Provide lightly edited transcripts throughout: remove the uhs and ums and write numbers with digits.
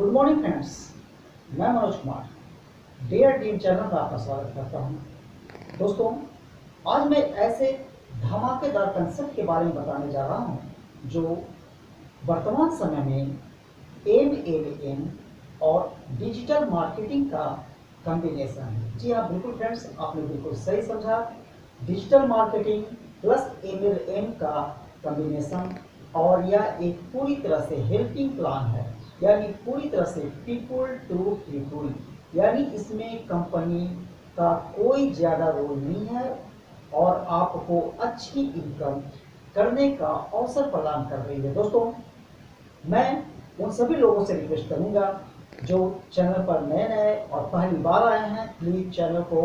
Good morning friends, मैं Manoj Kumar dare dream channel में आपका स्वागत करता हूं। दोस्तों, आज मैं ऐसे धमाकेदार कंसेप्ट के बारे में बताने जा रहा हूं जो वर्तमान समय में एमएलएम और डिजिटल मार्केटिंग का कॉम्बिनेशन है। जी हाँ, बिल्कुल फ्रेंड्स, आपने बिल्कुल सही समझा। डिजिटल मार्केटिंग प्लस एमएलएम का कॉम्बिनेशन, और यह एक पूरी तरह से हेल्पिंग प्लान है, यानी पूरी तरह से पीपुल टू पीपुल, यानी इसमें कंपनी का कोई ज़्यादा रोल नहीं है और आपको अच्छी इनकम करने का अवसर प्रदान कर रही है। दोस्तों, मैं उन सभी लोगों से रिक्वेस्ट करूंगा जो चैनल पर नए नए और पहली बार आए हैं, प्लीज़ चैनल को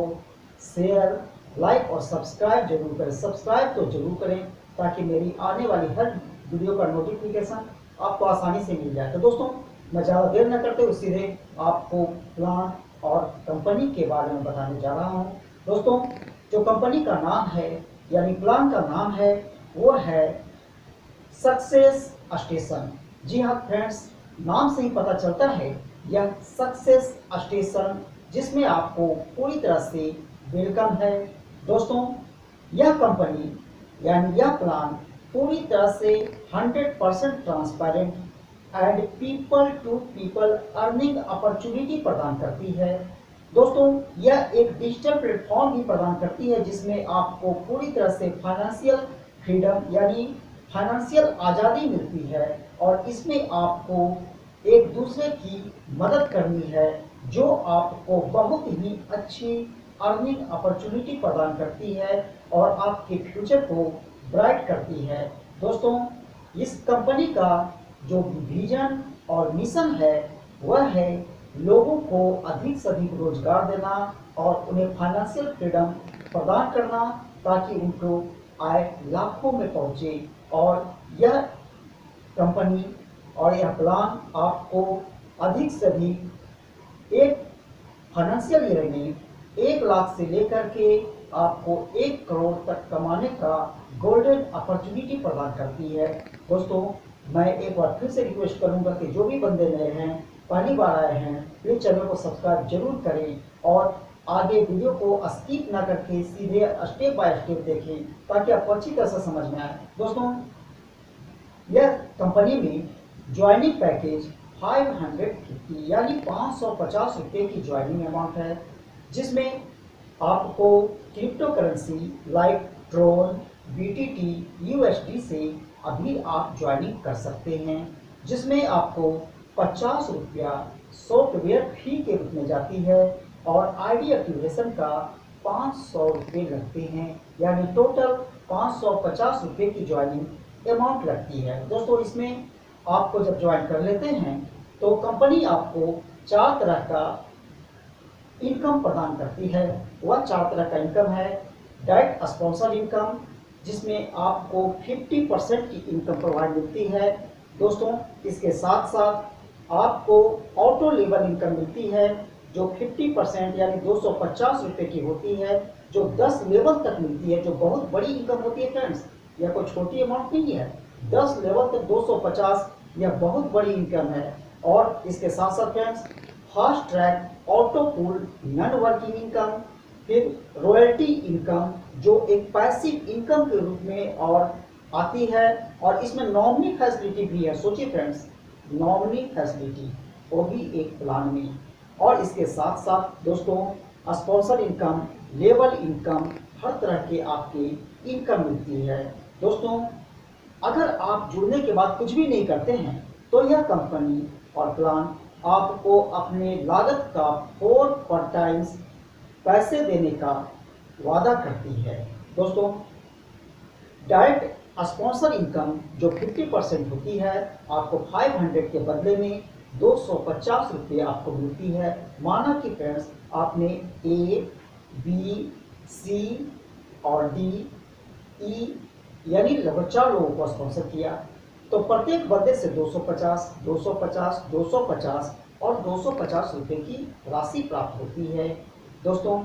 शेयर, लाइक और सब्सक्राइब जरूर करें। सब्सक्राइब तो जरूर करें ताकि मेरी आने वाली हर वीडियो का नोटिफिकेशन आपको आसानी से मिल जाए। तो दोस्तों, मैं ज़्यादा देर न करते हुए सीधे आपको प्लान और कंपनी के बारे में बताने जा रहा हूँ। दोस्तों, जो कंपनी का नाम है यानी प्लान का नाम है वो है सक्सेस स्टेशन। जी हाँ फ्रेंड्स, नाम से ही पता चलता है यह सक्सेस स्टेशन, जिसमें आपको पूरी तरह से वेलकम है। दोस्तों, यह कंपनी यानी यह प्लान पूरी तरह से 100% transparent and people to people earning opportunity प्रदान करती है। दोस्तों, यह एक डिजिटल प्लेटफॉर्म भी प्रदान करती है जिसमें आपको पूरी तरह से फाइनेंशियल फ्रीडम यानी फाइनेंशियल आज़ादी मिलती है, और इसमें आपको एक दूसरे की मदद करनी है जो आपको बहुत ही अच्छी अर्निंग अपॉर्चुनिटी प्रदान करती है और आपके फ्यूचर को ब्राइट करती है। दोस्तों, इस कंपनी का जो विजन और मिशन है वह है लोगों को अधिक से अधिक रोजगार देना और उन्हें फाइनेंशियल फ्रीडम प्रदान करना ताकि उनको आय लाखों में पहुंचे। और यह कंपनी और यह प्लान आपको अधिक से अधिक एक फाइनेंशियल ईयर में 1 लाख से लेकर के आपको 1 करोड़ तक कमाने का गोल्डन अपॉर्चुनिटी प्रदान करती है। दोस्तों, मैं एक बार फिर से रिक्वेस्ट करूंगा कि जो भी बंदे नए हैं, पहली बार आए हैं, प्लीज चैनल को सब्सक्राइब जरूर करें और आगे वीडियो को स्किप ना करके सीधे स्टेप बाय स्टेप देखें ताकि आपको अच्छी तरह से समझ में आए। दोस्तों, यह कंपनी में ज्वाइनिंग पैकेज 550 यानी 550 रुपये की ज्वाइनिंग अमाउंट है, जिसमें आपको crypto currency like Tron, BTT, USD से अभी आप ज्वाइनिंग कर सकते हैं, जिसमें आपको 50 रुपया सॉफ्टवेयर फी के रूप में जाती है और आईडी एक्टिवेशन का 500 रुपये लगते हैं, यानी टोटल 550 रुपये की ज्वाइनिंग अमाउंट लगती है। दोस्तों, इसमें आपको जब ज्वाइन कर लेते हैं तो कंपनी आपको 4 तरह का इनकम प्रदान करती है। वह 4 तरह का इनकम है डायरेक्ट स्पॉन्सर इनकम, जिसमें आपको 50% की इनकम प्रोवाइड मिलती है। दोस्तों, इसके साथ साथ आपको ऑटो लेवल इनकम मिलती है जो 50% यानी 250 रुपये की होती है, जो 10 लेवल तक मिलती है, जो बहुत बड़ी इनकम होती है फ्रेंड्स। यह कोई छोटी अमाउंट नहीं है, 10 लेवल तक 250 यह बहुत बड़ी इनकम है। और इसके साथ साथ friends, fast track auto pool non working income, फिर रॉयल्टी इनकम जो एक पैसिव इनकम के रूप में और आती है, और इसमें नॉमिनी फैसिलिटी भी है। सोचिए फ्रेंड्स, नॉमिनी फैसिलिटी वो भी एक प्लान में। और इसके साथ साथ दोस्तों, स्पॉन्सर इनकम, लेवल इनकम, हर तरह के आपकी इनकम मिलती है। दोस्तों, अगर आप जुड़ने के बाद कुछ भी नहीं करते हैं तो यह कंपनी और प्लान आपको अपने लागत का 4 टाइम्स पैसे देने का वादा करती है। दोस्तों, डायरेक्ट स्पॉन्सर इनकम जो 50% होती है, आपको 500 के बदले में 250 रुपये आपको मिलती है। माना कि फ्रेंड्स आपने ए, बी, सी और डी, ई यानी लगभग 4 लोगों को स्पॉन्सर किया, तो प्रत्येक बंदे से 250, 250, 250 और 250 रुपये की राशि प्राप्त होती है। दोस्तों,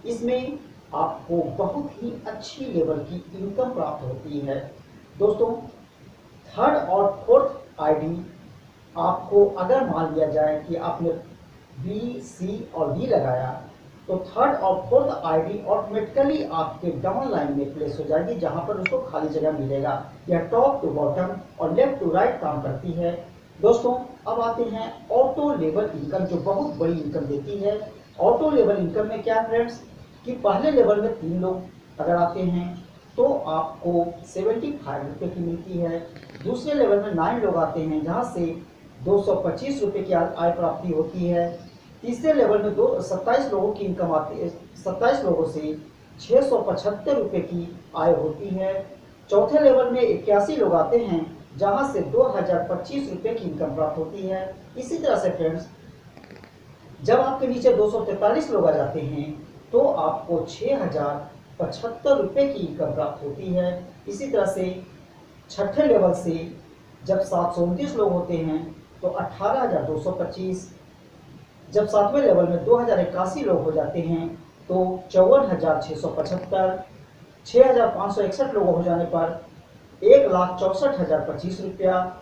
इसमें आपको बहुत ही अच्छी लेवल की इनकम प्राप्त होती है। दोस्तों, 3rd और 4th आईडी आपको अगर मान लिया जाए कि आपने बी, सी और डी लगाया, तो थर्ड और फोर्थ आईडी ऑटोमेटिकली आपके डाउन लाइन में प्लेस हो जाएगी, जहां पर उसको खाली जगह मिलेगा। यह टॉप टू बॉटम और लेफ्ट टू राइट काम करती है। दोस्तों अब आते हैं ऑटो लेवल इनकम, जो बहुत बड़ी इनकम देती है। ऑटो लेवल इनकम में क्या फ्रेंड्स, कि पहले लेवल में 3 लोग अगर आते हैं तो आपको 75 रुपये की मिलती है। दूसरे लेवल में 9 लोग आते हैं, जहाँ से 225 रुपये की आय प्राप्ति होती है। तीसरे लेवल में 27 लोगों की इनकम आती है, 27 लोगों से 675 रुपये की आय होती है। चौथे लेवल में 81 लोग आते हैं, जहां से 2025 रुपये की इनकम प्राप्त होती है। इसी तरह से फ्रेंड्स, जब आपके नीचे 243 लोग आ जाते हैं तो आपको 6075 रुपये की इनकम प्राप्त होती है। इसी तरह से छठे लेवल से जब 729 लोग होते हैं तो 18225। जब सातवें लेवल में 2081 लोग हो जाते हैं तो 54,675। 6,561 लोग हो जाने पर 1,64,025 रुपया।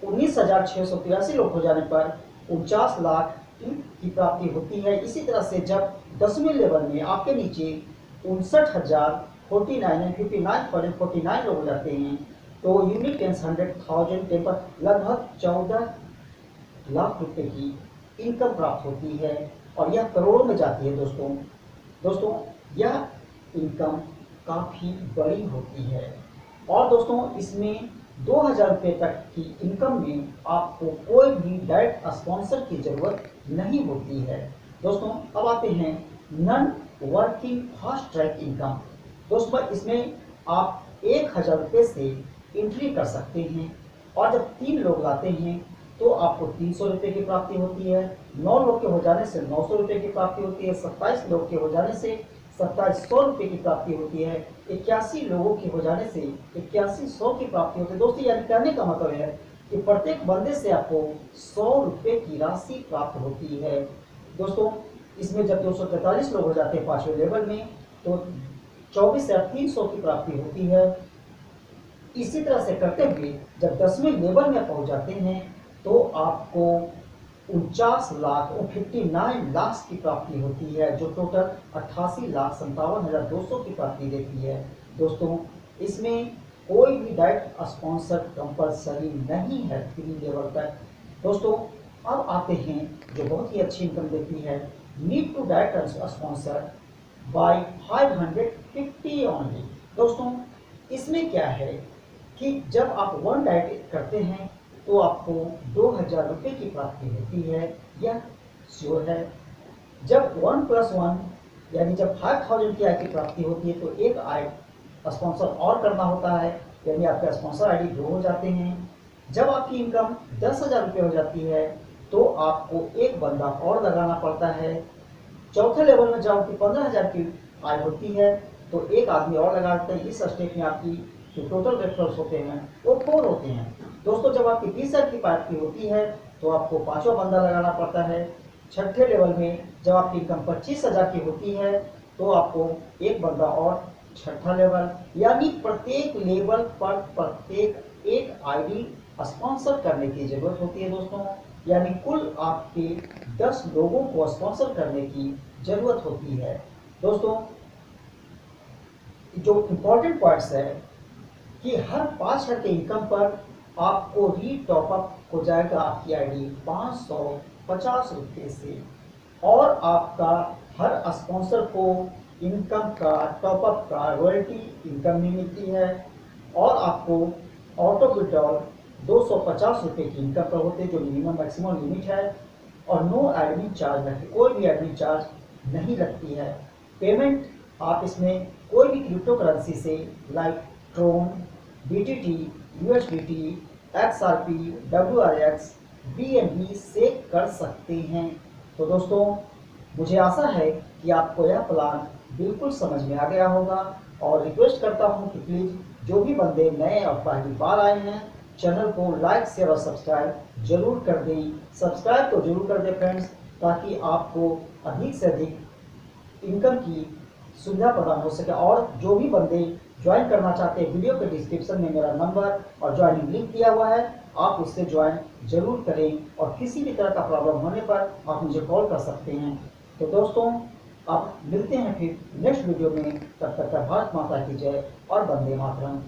19,683 लोग हो जाने पर 49 लाख की प्राप्ति होती है। इसी तरह से जब 10वें लेवल में आपके नीचे 59,049 लोग हो जाते हैं तो यूनिट टेंस 100,000 टेन पर लगभग 14 लाख रुपए की इनकम प्राप्त होती है, और यह करोड़ों में जाती है। दोस्तों यह इनकम काफ़ी बड़ी होती है, और दोस्तों इसमें 2000 रुपये तक की इनकम में आपको कोई भी डायरेक्ट स्पॉन्सर की ज़रूरत नहीं होती है। दोस्तों अब आते हैं non working fast track income. दोस्तों इसमें आप 1000 रुपये से एंट्री कर सकते हैं, और जब 3 लोग लाते हैं तो आपको 300 रुपये की प्राप्ति होती है। 9 लोग के हो जाने से 900 रुपये की प्राप्ति होती है। 27 लोग के हो जाने से 2700 रुपये की प्राप्ति होती है। 81 लोगों के हो जाने से 8100 की प्राप्ति होती है। दोस्तों यानी कहने का मतलब है कि प्रत्येक बंदे से आपको 100 रुपये की राशि प्राप्त होती है। दोस्तों इसमें जब 243 लोग हो जाते हैं 5वें लेवल में तो 24,300 की प्राप्ति होती है। इसी तरह से करते हुए जब 10वें लेवल में पहुंच जाते हैं तो आपको 59 लाख की प्राप्ति होती है, जो टोटल 88,57,200 की प्राप्ति देती है। दोस्तों इसमें कोई भी डायरेक्ट स्पॉन्सर कंपलसरी नहीं है 3 लेवल तक। दोस्तों अब आते हैं जो बहुत ही अच्छी इनकम देती है, need to direct sponsor buy 550 only. दोस्तों इसमें क्या है कि जब आप 1 डायरेक्ट करते हैं तो आपको 2000 रुपये की प्राप्ति होती है, यह श्योर है। जब 1+1 यानी जब 5000 की आय की प्राप्ति होती है तो एक आय स्पॉन्सर और करना होता है, यानी आपका स्पॉन्सर आईडी 2 हो जाते हैं। जब आपकी इनकम 10,000 रुपये हो जाती है तो आपको एक बंदा और लगाना पड़ता है। चौथे लेवल में जब आपकी 15,000 की आय होती है तो एक आदमी और लगाते हैं। इस स्टेप में आपकी जो टोटल रेफरल्स होते हैं वो 4 होते हैं। दोस्तों जब आपकी 20,000 की प्राप्ति होती है तो आपको 5वां बंदा लगाना पड़ता है। छठे लेवल में जब आपकी इनकम 25,000 की होती है तो आपको एक बंदा और छठा लेवल, यानी प्रत्येक लेवल पर प्रत्येक एक आईडी स्पॉन्सर करने की जरूरत होती है। दोस्तों यानी कुल आपके 10 लोगों को स्पॉन्सर करने की जरूरत होती है। दोस्तों जो इम्पोर्टेंट पॉइंट्स है कि हर 5,000 के इनकम पर आपको री टॉपअप हो जाएगा आपकी आईडी 550 रुपये से, और आपका हर स्पॉन्सर को इनकम का टॉपअप का रॉयल्टी इनकम भी मिलती है, और आपको ऑटो विड्रॉल 250 रुपये की इनकम पर होते हैं, जो मिनिमम मैक्सिमम लिमिट है, और नो एडमिन चार्ज लगती, कोई भी एडमिन चार्ज नहीं लगती है। पेमेंट आप इसमें कोई भी क्रिप्टो करेंसी से like Tron, BTT, USDT, XRP, WRX, BNB से कर सकते हैं। तो दोस्तों मुझे आशा है कि आपको यह प्लान बिल्कुल समझ में आ गया होगा, और रिक्वेस्ट करता हूं कि प्लीज़ जो भी बंदे नए और पहली बार आए हैं चैनल को लाइक शेयर और सब्सक्राइब जरूर कर दें। सब्सक्राइब तो जरूर कर दें फ्रेंड्स, ताकि आपको अधिक से अधिक इनकम की सुविधा प्रदान हो सके। और जो भी बंदे ज्वाइन करना चाहते हैं, वीडियो के डिस्क्रिप्शन में मेरा नंबर और ज्वाइनिंग लिंक दिया हुआ है, आप उससे ज्वाइन ज़रूर करें और किसी भी तरह का प्रॉब्लम होने पर आप मुझे कॉल कर सकते हैं। तो दोस्तों, अब मिलते हैं फिर नेक्स्ट वीडियो में। तब तक भारत माता की जय और वंदे मातरम।